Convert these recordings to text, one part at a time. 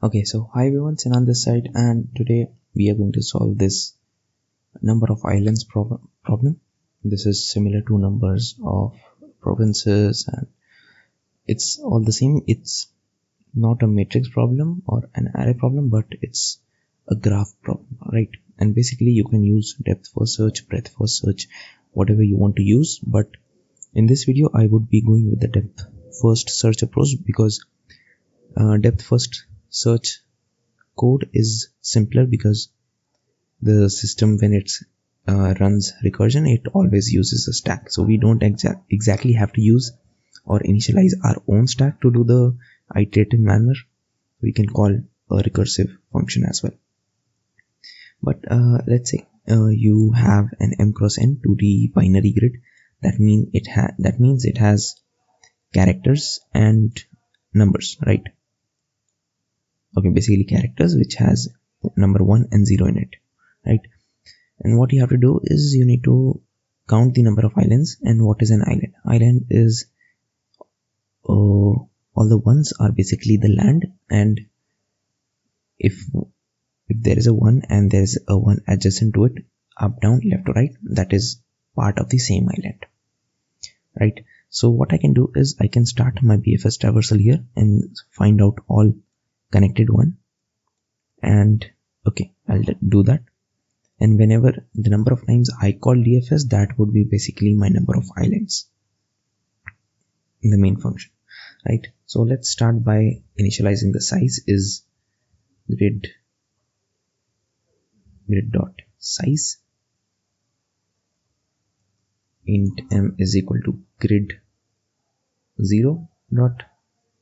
Okay, so hi everyone, Senan this side, and today we are going to solve this number of islands problem. This is similar to numbers of provinces, and it's all the same. It's not a matrix problem or an array problem, but it's a graph problem, right? And basically you can use depth first search, breadth first search, whatever you want to use. But in this video, I would be going with the depth first search approach because depth first search code is simpler because the system, when it runs recursion, it always uses a stack, so we don't exactly have to use or initialize our own stack to do the iterative manner. We can call a recursive function as well. But let's say you have an m cross n 2D binary grid. That means it has characters and numbers, right? Okay, basically characters which has number 1 and 0 in it, right? And what you have to do is you need to count the number of islands. And what is an island? Island is all the ones are basically the land, and if there is a 1 and there is a 1 adjacent to it, up, down, left to right, that is part of the same island, right? So what I can do is I can start my BFS traversal here and find out all connected one, and okay, I'll do that. And whenever the number of times I call DFS, that would be basically my number of islands in the main function, right? So let's start by initializing the size is grid dot size int m is equal to grid 0 dot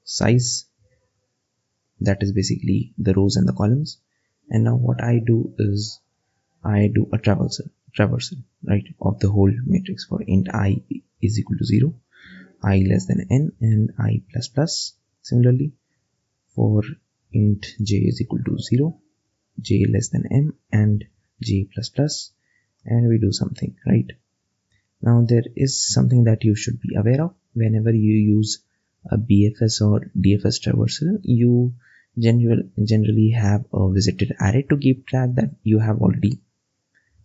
size. That is basically the rows and the columns. And now what I do is I do a traversal, right, of the whole matrix for int I is equal to 0, I less than n, and I plus plus. Similarly for int j is equal to 0, j less than m, and j plus plus, and we do something, right? Now there is something that you should be aware of. Whenever you use a BFS or DFS traversal, you generally have a visited array to keep track that you have already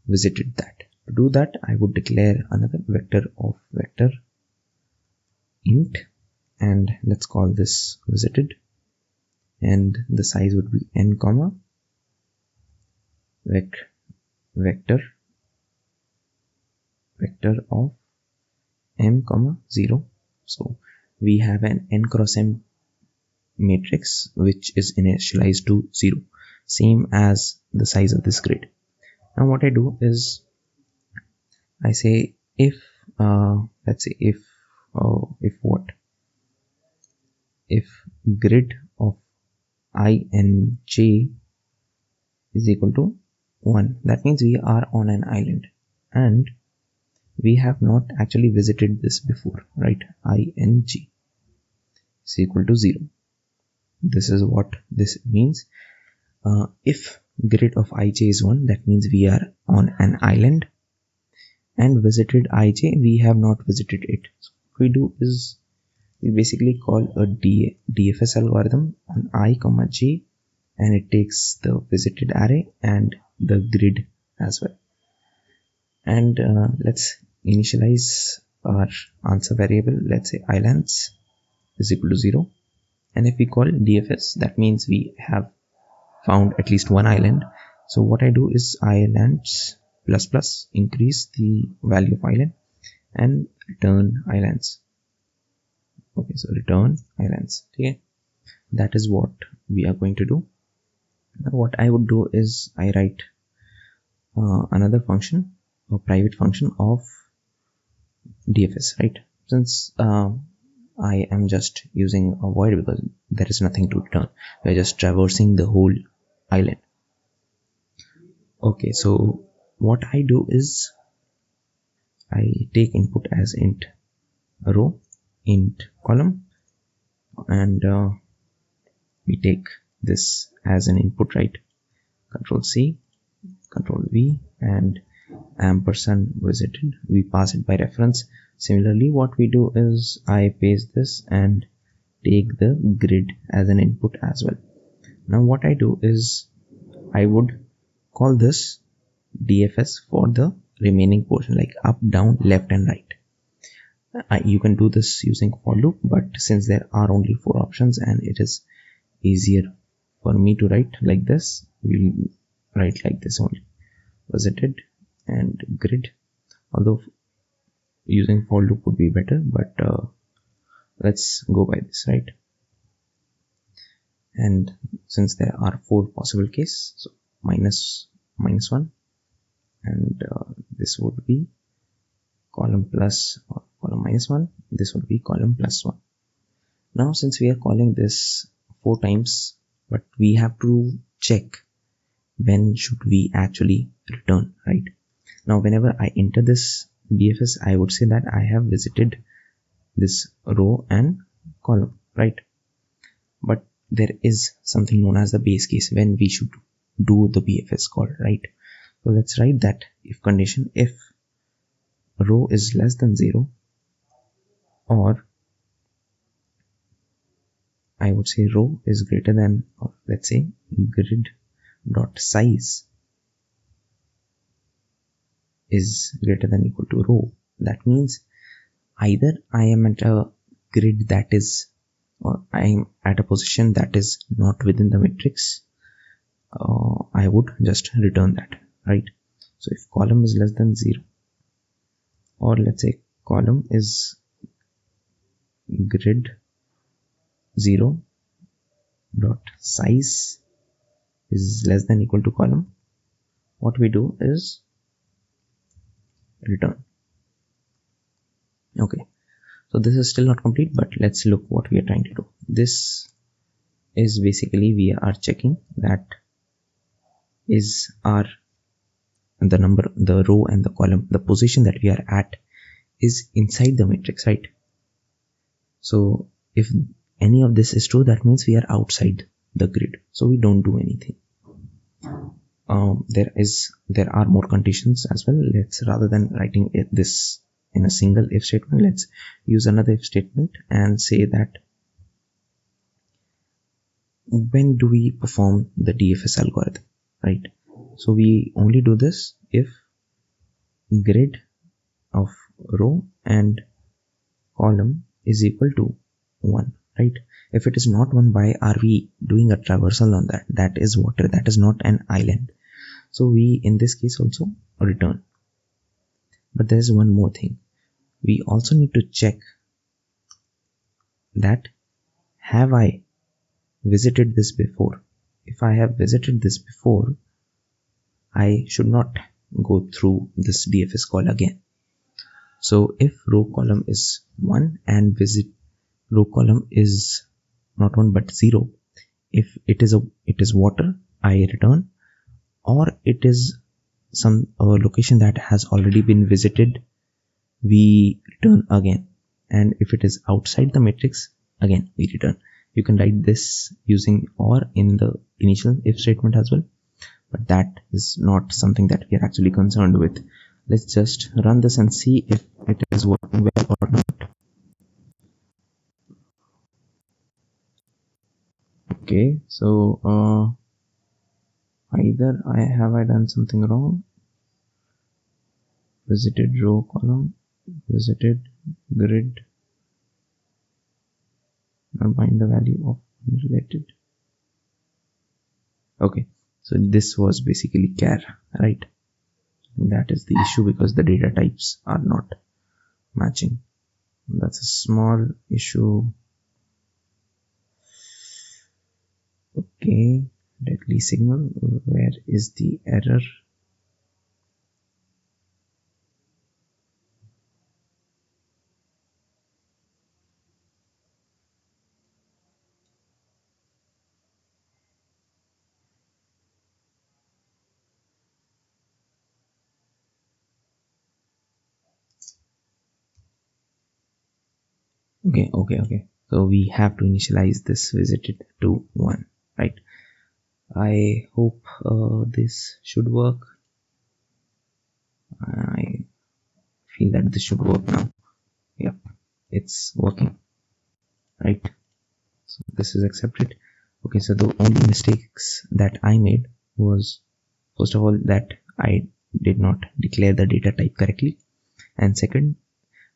visited that. To do that, I would declare another vector of vector int, and let's call this visited, and the size would be n comma vector of m comma 0. So we have an n cross m matrix which is initialized to 0, same as the size of this grid. Now what I do is I say if let's say if grid of I and j is equal to 1, that means we are on an island and we have not actually visited this before, right? I and j is equal to 0. This is what this means. If grid of ij is 1, that means we are on an island, and visited ij, we have not visited it. So what we do is we basically call a DFS algorithm on I comma j, and it takes the visited array and the grid as well. And let's initialize our answer variable. Let's say islands is equal to 0. And if we call DFS, that means we have found at least one island. So what I do is islands plus plus, increase the value of island, and return islands. Okay, so return islands. Okay, that is what we are going to do. Now what I would do is I write another function, a private function of DFS, right? Since I am just using a void because there is nothing to return. We are just traversing the whole island. Okay, so what I do is I take input as int row, int column, and we take this as an input, right? Control C, Control V, and ampersand visited, we pass it by reference. Similarly, what we do is I paste this and take the grid as an input as well. Now what I do is I would call this DFS for the remaining portion, like up, down, left and right. You can do this using for loop, but since there are only 4 options and it is easier for me to write like this, we'll write like this only: visited and grid. Although using for loop would be better, but let's go by this, right? And since there are 4 possible cases, so minus 1, and this would be column plus, or column minus 1, this would be column plus 1. Now since we are calling this 4 times, but we have to check when should we actually return, right? Now whenever I enter this DFS, I would say that I have visited this row and column, right? But there is something known as the base case when we should do the BFS call, right? So let's write that if condition: if row is less than 0, or I would say row is greater than, or let's say grid dot size is greater than equal to row. That means either I am at a grid that is, or I am at a position that is not within the matrix, I would just return that, right? So if column is less than 0, or let's say column is grid 0 dot size is less than equal to column, what we do is return. Okay, so this is still not complete, but let's look what we are trying to do. This is basically we are checking that is our the number, the row and the column, the position that we are at is inside the matrix, right? So if any of this is true, that means we are outside the grid, so we don't do anything. There are more conditions as well. Let's, rather than writing this in a single if statement, let's use another if statement and say that when do we perform the DFS algorithm, right? So we only do this if grid of row and column is equal to 1, right? If it is not 1, why are we doing a traversal on that? That is water, that is not an island. So we in this case also return. But there's one more thing. We also need to check that have I visited this before? If I have visited this before, I should not go through this DFS call again. So if row column is 1 and visit row column is not 1 but 0, if it is water, I return, or it is some location that has already been visited, we return again. And if it is outside the matrix, again we return. You can write this using or in the initial if statement as well, but that is not something that we are actually concerned with. Let's just run this and see if it is working well or not. Okay, so either I done something wrong. Visited row column, visited grid, not bind the value of unrelated. Okay, so this was basically char, right? That is the issue because the data types are not matching. That's a small issue. Okay, deadly signal, where is the error? Okay, so we have to initialize this visited to 1, right? I hope this should work. I feel that this should work now. Yep, it's working, right? So this is accepted. Okay, so the only mistakes that I made was, first of all, that I did not declare the data type correctly, and second,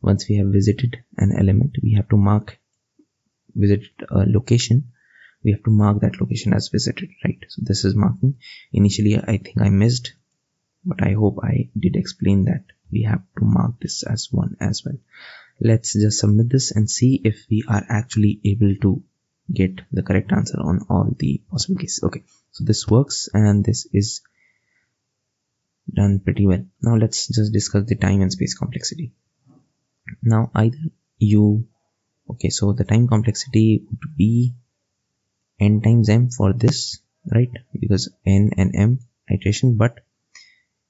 once we have visited an element, we have to visit a location, we have to mark that location as visited, right? So this is marking. Initially I think I missed, but I hope I did explain that we have to mark this as 1 as well. Let's just submit this and see if we are actually able to get the correct answer on all the possible cases. Okay, so this works and this is done pretty well. Now let's just discuss the time and space complexity. Now either you, okay, so the time complexity would be n times m for this, right? Because n and m iteration, but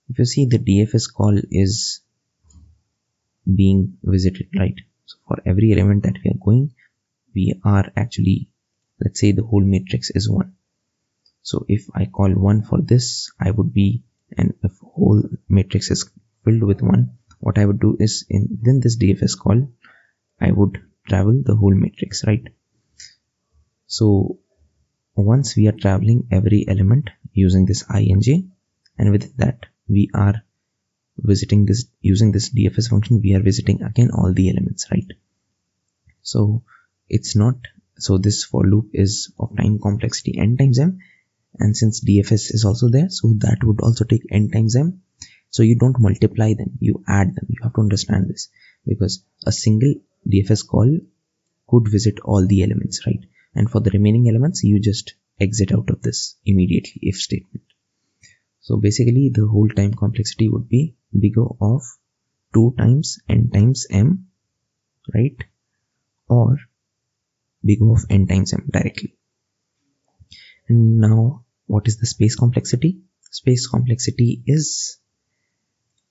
if you see the DFS call is being visited, right? So for every element that we are going, we are actually, let's say the whole matrix is 1. So if I call 1 for this, I would be, and if whole matrix is filled with 1, what I would do is within this DFS call, I would travel the whole matrix, right? So once we are traveling every element using this I and j, and with that we are visiting this using this DFS function, we are visiting again all the elements, right? So it's not, so this for loop is of time complexity n times m, and since DFS is also there, so that would also take n times m. So you don't multiply them, you add them. You have to understand this, because a single DFS call could visit all the elements, right? And for the remaining elements, you just exit out of this immediately if statement. So basically the whole time complexity would be big O of 2 times n times m, right? Or big O of n times m directly. And now what is the space complexity? Space complexity is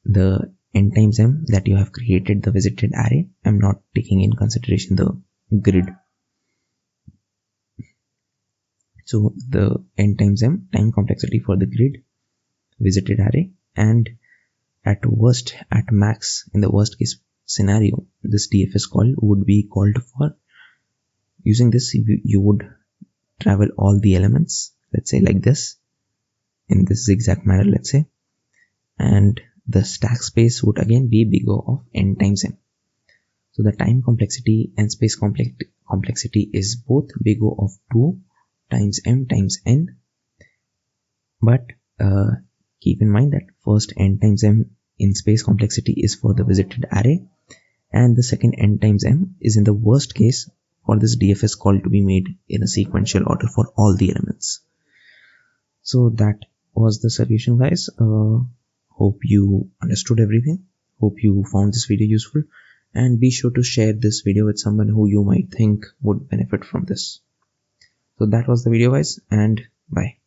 the n times m that you have created the visited array. I'm not taking in consideration the grid. So the n times m time complexity for the grid visited array, and at max, in the worst case scenario, this DFS call would be called for. Using this, you would travel all the elements, let's say like this, in this zigzag manner, let's say, and the stack space would again be big O of n times m. So the time complexity and space complexity is both big O of 2 times m times n, but keep in mind that first n times m in space complexity is for the visited array, and the second n times m is in the worst case for this DFS call to be made in a sequential order for all the elements. So that was the solution, guys. Hope you understood everything. Hope you found this video useful, and be sure to share this video with someone who you might think would benefit from this. So that was the video, guys, and bye.